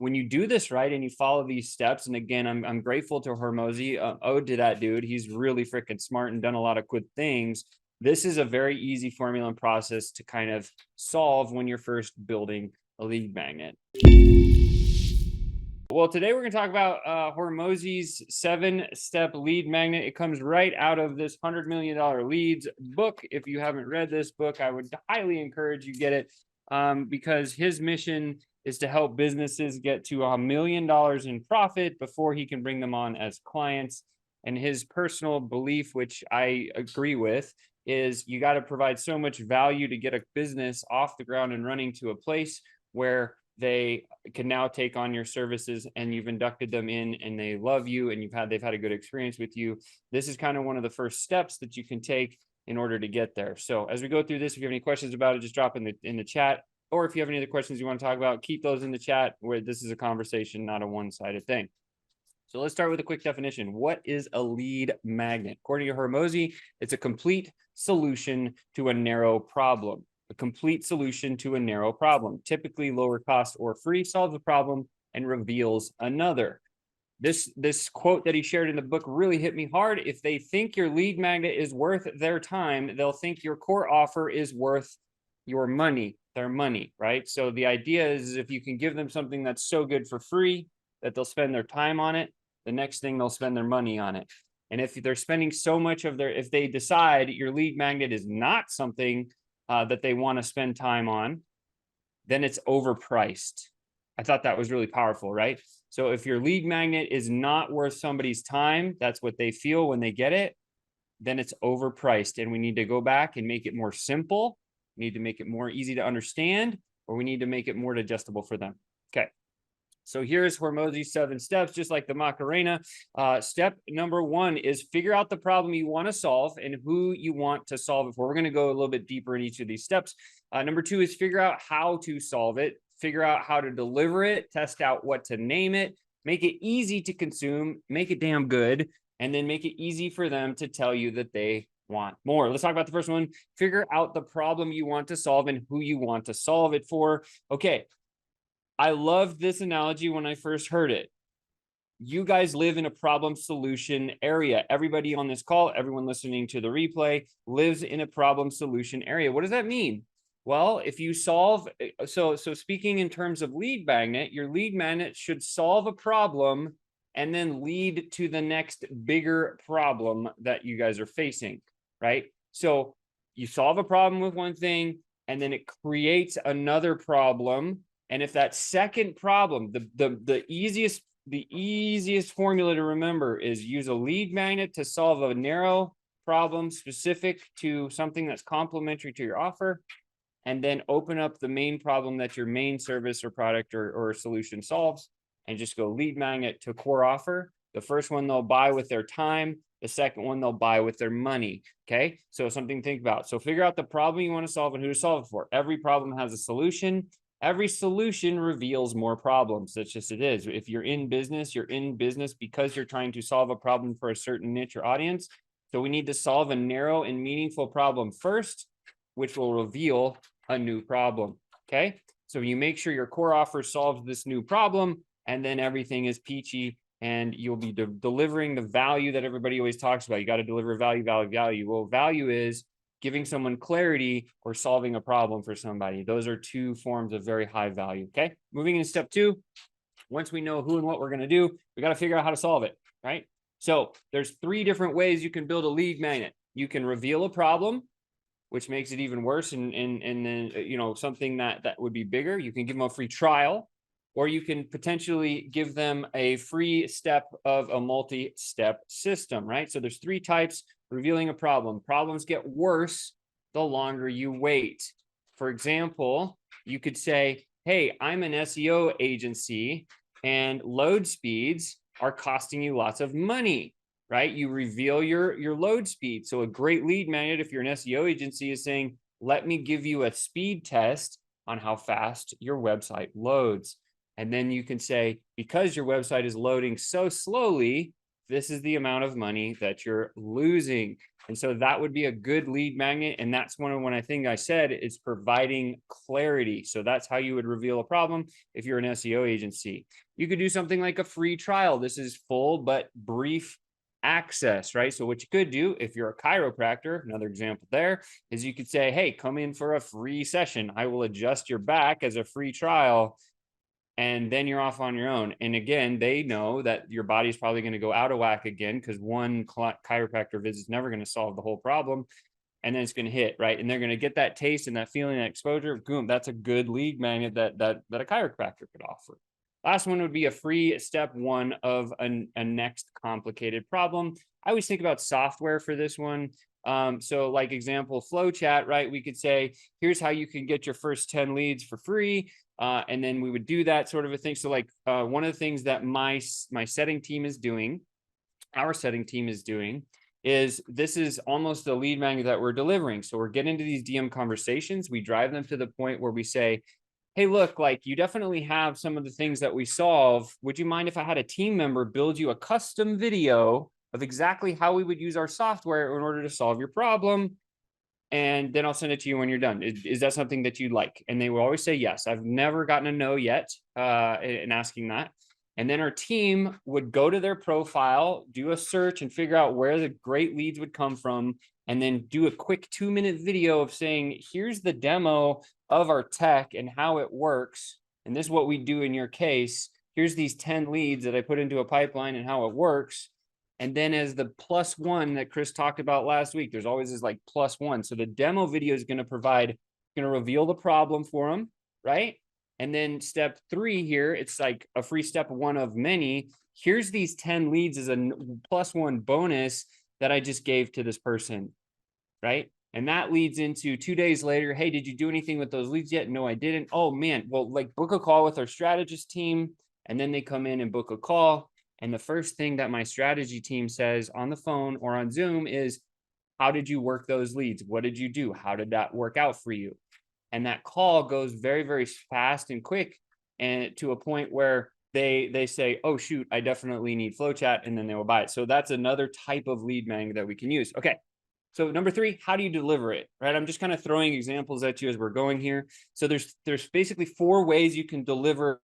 when you do this right and you follow these steps, and again, I'm grateful to Hormozi, ode to that dude. He's really freaking smart and done a lot of good things. This is a very easy formula and process to kind of solve when you're first building a lead magnet. Well, today we're going to talk about Hormozi's 7-step lead magnet. It comes right out of this $100 million leads book. If you haven't read this book, I would highly encourage you get it, because his mission is to help businesses get to $1 million in profit before he can bring them on as clients. And his personal belief, which I agree with, is you got to provide so much value to get a business off the ground and running to a place where they can now take on your services, and you've inducted them in and they love you and they've had a good experience with you. This is kind of one of the first steps that you can take in order to get there. So as we go through this, if you have any questions about it, just drop in the chat. Or if you have any other questions you want to talk about, keep those in the chat, where this is a conversation, not a one-sided thing. So let's start with a quick definition. What is a lead magnet? According to Hormozi, it's a complete solution to a narrow problem. A complete solution to a narrow problem, typically lower cost or free, solves a problem and reveals another. This quote that he shared in the book really hit me hard. If they think your lead magnet is worth their time, they'll think your core offer is worth your money, their money, right? So the idea is, if you can give them something that's so good for free that they'll spend their time on it, the next thing they'll spend their money on it. And if they're spending so much of if they decide your lead magnet is not something that they want to spend time on, then it's overpriced. I thought that was really powerful, right? So if your lead magnet is not worth somebody's time, that's what they feel when they get it, then it's overpriced. And we need to go back and make it more simple. We need to make it more easy to understand, or we need to make it more digestible for them. Okay. So here's Hormozi's 7 steps, just like the Macarena. Step number 1 is figure out the problem you want to solve and who you want to solve it for. We're going to go a little bit deeper in each of these steps. Number 2 is figure out how to solve it, figure out how to deliver it, test out what to name it, make it easy to consume, make it damn good, and then make it easy for them to tell you that they want more. Let's talk about the first one. Figure out the problem you want to solve and who you want to solve it for. Okay. I loved this analogy when I first heard it. You guys live in a problem solution area. Everybody on this call, everyone listening to the replay, lives in a problem solution area. What does that mean? Well, if you solve, so speaking in terms of lead magnet, your lead magnet should solve a problem and then lead to the next bigger problem that you guys are facing, right? So you solve a problem with one thing, and then it creates another problem. And if that second problem, the easiest formula to remember is use a lead magnet to solve a narrow problem specific to something that's complementary to your offer, and then open up the main problem that your main service or product or solution solves, and just go lead magnet to core offer. The first one they'll buy with their time. The second one they'll buy with their money. Okay, so something to think about. So figure out the problem you want to solve and who to solve it for. Every problem has a solution. Every solution reveals more problems. That's just it is. If you're in business because you're trying to solve a problem for a certain niche or audience. So we need to solve a narrow and meaningful problem first, which will reveal a new problem. Okay. So you make sure your core offer solves this new problem, and then everything is peachy, and you'll be delivering the value that everybody always talks about. You got to deliver value. Well, value is giving someone clarity or solving a problem for somebody. Those are 2 forms of very high value. Okay. Moving into step 2. Once we know who and what we're going to do, we got to figure out how to solve it. Right. So there's 3 different ways you can build a lead magnet. You can reveal a problem, which makes it even worse. And then, something that would be bigger. You can give them a free trial, or you can potentially give them a free step of a multi-step system, right? So there's 3 types. Revealing a problem. Problems get worse the longer you wait. For example, you could say, hey, I'm an SEO agency and load speeds are costing you lots of money, right? You reveal your load speed. So a great lead magnet, if you're an SEO agency, is saying, let me give you a speed test on how fast your website loads. And then you can say, because your website is loading so slowly, this is the amount of money that you're losing. And so that would be a good lead magnet. And that's one I think I said is providing clarity. So that's how you would reveal a problem if you're an SEO agency. You could do something like a free trial. This is full but brief access, right? So what you could do if you're a chiropractor, another example there, is you could say, hey, come in for a free session. I will adjust your back as a free trial. And then you're off on your own. And again, they know that your body's probably going to go out of whack again because one chiropractor visit is never going to solve the whole problem. And then it's going to hit, right? And they're going to get that taste and that feeling, that exposure. Boom, that's a good lead magnet that a chiropractor could offer. Last one would be a free step one of a next complicated problem. I always think about software for this one. So like example, FlowChat, right? We could say, here's how you can get your first 10 leads for free. And then we would do that sort of a thing. So like one of the things that my setting team is doing, our setting team is doing, is this is almost the lead magnet that we're delivering. So we're getting into these DM conversations. We drive them to the point where we say, hey, look, like you definitely have some of the things that we solve. Would you mind if I had a team member build you a custom video of exactly how we would use our software in order to solve your problem? And then I'll send it to you when you're done. Is that something that you'd like? And they will always say yes. I've never gotten a no yet in asking that. And then our team would go to their profile, do a search and figure out where the great leads would come from, and then do a quick 2-minute video of saying, here's the demo of our tech and how it works. And this is what we do in your case. Here's these 10 leads that I put into a pipeline and how it works. And then as the +1 that Chris talked about last week, there's always this like +1. So the demo video is going to reveal the problem for them, right? And then step 3 here, it's like a free step one of many. Here's these 10 leads as a +1 bonus that I just gave to this person, right? And that leads into 2 days later. Hey, did you do anything with those leads yet? No, I didn't. Oh man, well, like book a call with our strategist team. And then they come in and book a call. And the first thing that my strategy team says on the phone or on Zoom is, how did you work those leads? What did you do? How did that work out for you? And that call goes very, very fast and quick, and to a point where they say, oh, shoot, I definitely need FlowChat, and then they will buy it. So that's another type of lead magnet that we can use. Okay. So number 3, how do you deliver it, right? I'm just kind of throwing examples at you as we're going here. So there's basically 4 ways you can deliver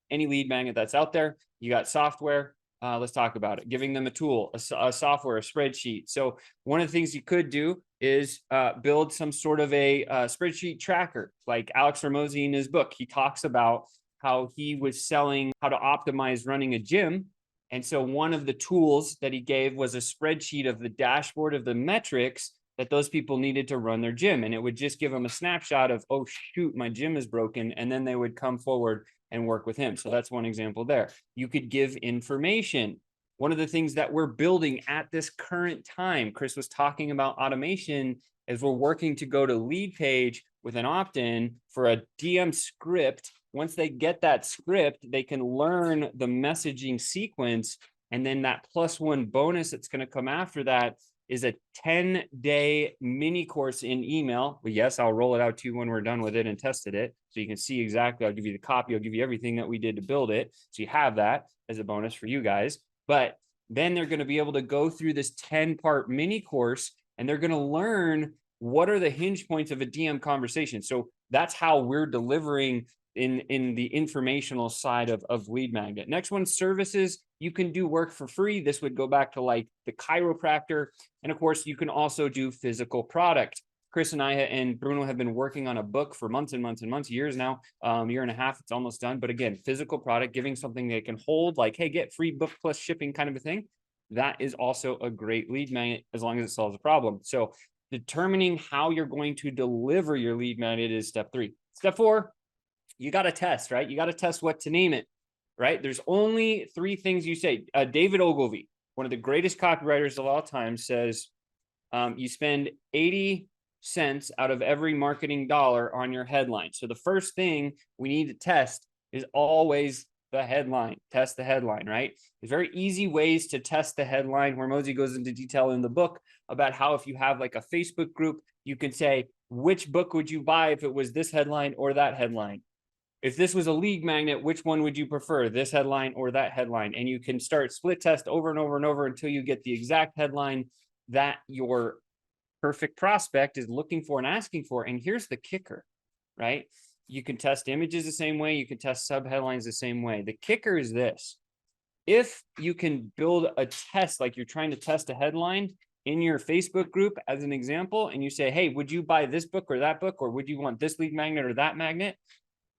any lead magnet that's out there. You got software. Let's talk about it. Giving them a tool, a software, a spreadsheet. So one of the things you could do is build some sort of a spreadsheet tracker, like Alex Hormozi in his book. He talks about how he was selling how to optimize running a gym. And so one of the tools that he gave was a spreadsheet of the dashboard of the metrics that those people needed to run their gym. And it would just give them a snapshot of, oh, shoot, my gym is broken. And then they would come forward and work with him. So that's one example there. You could give information. One of the things that we're building at this current time, Chris was talking about automation, as we're working to go to lead page with an opt-in for a DM script. Once they get that script, they can learn the messaging sequence. And then that +1 bonus that's going to come after that is a 10-day mini course in email. But yes, I'll roll it out to you when we're done with it and tested it. So you can see exactly, I'll give you the copy. I'll give you everything that we did to build it. So you have that as a bonus for you guys. But then they're going to be able to go through this 10-part mini course, and they're going to learn what are the hinge points of a DM conversation. So that's how we're delivering in the informational side of lead magnet. Next one, services. You can do work for free. This would go back to like the chiropractor. And of course, you can also do physical product. Chris and I and Bruno have been working on a book for months and months and months, years now, year and a half, it's almost done. But again, physical product, giving something they can hold, like, hey, get free book plus shipping kind of a thing. That is also a great lead magnet as long as it solves a problem. So determining how you're going to deliver your lead magnet is step 3. Step 4, you got to test, right? You got to test what to name it, right? There's only 3 things you say. David Ogilvy, one of the greatest copywriters of all time, says you spend 80 cents out of every marketing dollar on your headline. So the first thing we need to test is always the headline. Test the headline, right? There's very easy ways to test the headline. Hormozi goes into detail in the book about how if you have like a Facebook group, you can say, which book would you buy if it was this headline or that headline? if this was a lead magnet, which one would you prefer, this headline or that headline? And you can start split test over and over and over until you get the exact headline that your perfect prospect is looking for and asking for. And here's the kicker, right? You can test images the same way. You can test sub headlines the same way. The kicker is this. If you can build a test, like you're trying to test a headline in your Facebook group as an example, and you say, hey, would you buy this book or that book, or would you want this lead magnet or that magnet?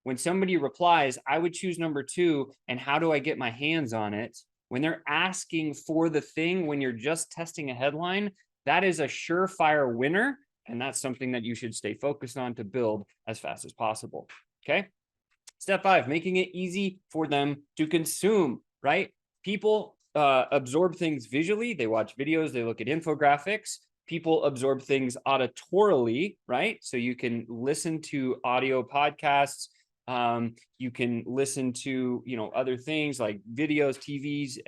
When somebody replies, I would choose number 2, and how do I get my hands on it? When they're asking for the thing, when you're just testing a headline, that is a surefire winner. And that's something that you should stay focused on to build as fast as possible. Okay. Step 5, making it easy for them to consume, right? People absorb things visually. They watch videos, they look at infographics. People absorb things auditorily, right? So you can listen to audio podcasts. You can listen to, other things like videos, TVs,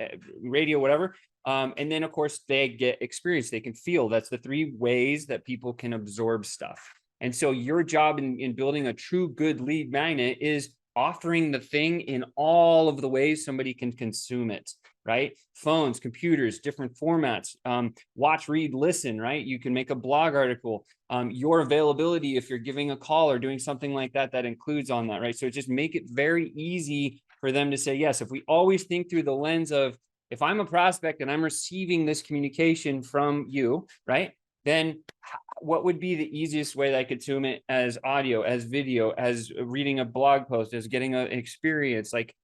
radio, whatever. And then of course they get experience, they can feel. That's the 3 ways that people can absorb stuff. And so your job in building a true good lead magnet is offering the thing in all of the ways somebody can consume it, right? Phones, computers, different formats, watch, read, listen, right? You can make a blog article, your availability if you're giving a call or doing something like that, that includes on that, right? So just make it very easy for them to say yes. If we always think through the lens of, if I'm a prospect and I'm receiving this communication from you, right? Then what would be the easiest way that I could consume it? As audio, as video, as reading a blog post, as getting an experience? Like,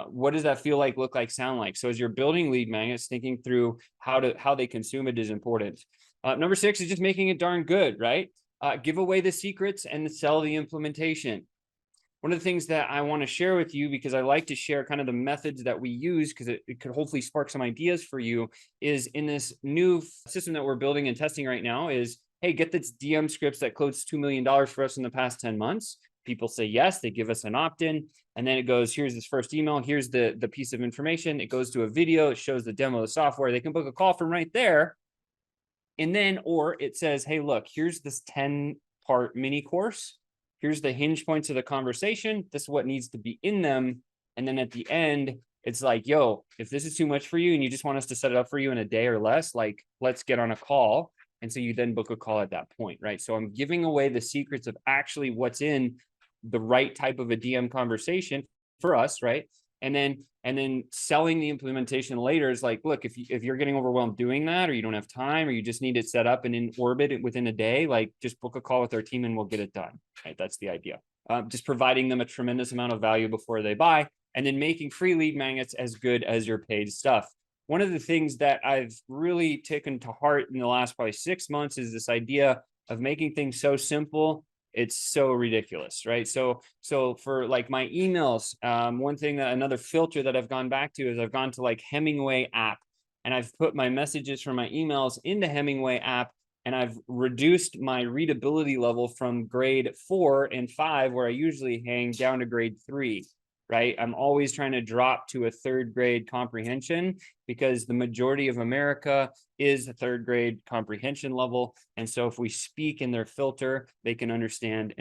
what does that feel like, look like, sound like? So as you're building lead magnets, thinking through how they consume it is important. Number 6 is just making it darn good, right? Give away the secrets and sell the implementation. One of the things that I want to share with you, because I like to share kind of the methods that we use, because it could hopefully spark some ideas for you, is in this new system that we're building and testing right now is, hey, get this DM scripts that closed $2 million for us in the past 10 months. People say yes, they give us an opt-in, and then it goes, here's this first email, here's the piece of information, it goes to a video, it shows the demo of the software, they can book a call from right there. And then, or it says, hey, look, here's this 10-part mini course. Here's the hinge points of the conversation. This is what needs to be in them. And then at the end, it's like, yo, if this is too much for you and you just want us to set it up for you in a day or less, like, let's get on a call. And so you then book a call at that point, right? So I'm giving away the secrets of actually what's in the right type of a DM conversation for us, right? And then selling the implementation later is like, look, if you're getting overwhelmed doing that, or you don't have time, or you just need it set up and in orbit within a day, like, just book a call with our team and we'll get it done, right? That's the idea. Just providing them a tremendous amount of value before they buy, and then making free lead magnets as good as your paid stuff. One of the things that I've really taken to heart in the last probably 6 months is this idea of making things so simple, it's so ridiculous, right? So for like my emails, one thing that another filter that I've gone back to is I've gone to like Hemingway app, and I've put my messages from my emails into Hemingway app, and I've reduced my readability level from grade 4 and 5, where I usually hang, down to grade 3. Right? I'm always trying to drop to a 3rd grade comprehension, because the majority of America is a 3rd grade comprehension level. And so if we speak in their filter, they can understand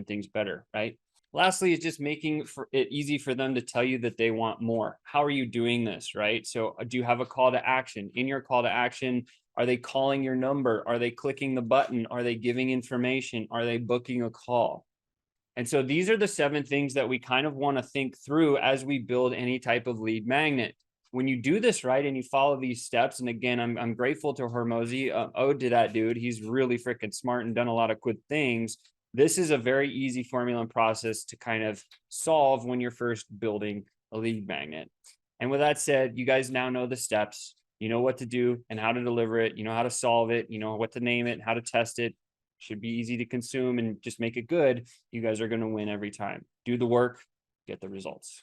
things better, right? Lastly, is just making it easy for them to tell you that they want more. How are you doing this, right? So do you have a call to action? In your call to action, are they calling your number? Are they clicking the button? Are they giving information? Are they booking a call? And so these are the 7 things that we kind of want to think through as we build any type of lead magnet. When you do this right and you follow these steps, and again, I'm grateful to Hormozi, ode to that dude. He's really freaking smart and done a lot of good things. This is a very easy formula and process to kind of solve when you're first building a lead magnet. And with that said, you guys now know the steps. You know what to do and how to deliver it. You know how to solve it. You know what to name it, how to test it. Should be easy to consume, and just make it good. You guys are going to win every time. Do the work, get the results.